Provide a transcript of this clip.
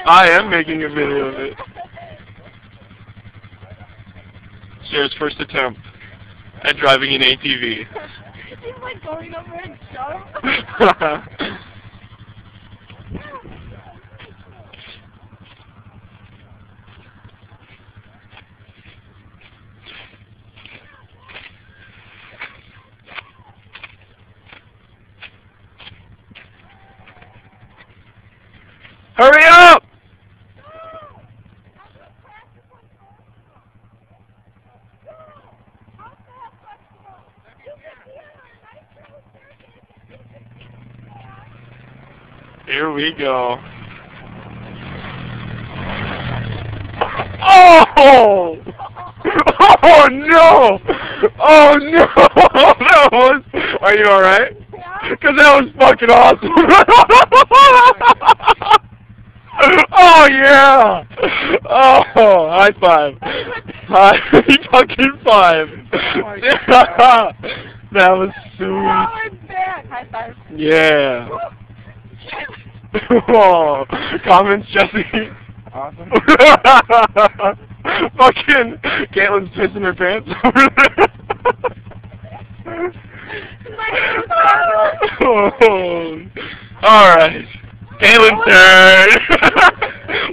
I am making a video of it. Sarah's first attempt at driving an ATV. She's like going over and jump. Hurry up! Here we go. Oh! Oh no! Oh no! That was. Are you alright? Yeah. Because that was fucking awesome. Oh yeah! Oh, high five! High fucking five! That was sweet. Oh, I'm back. High five. Yeah. Oh, comments, Jesse. Awesome. Fucking Caitlin's pissing her pants over there. Oh. Alright. Caitlin's turn.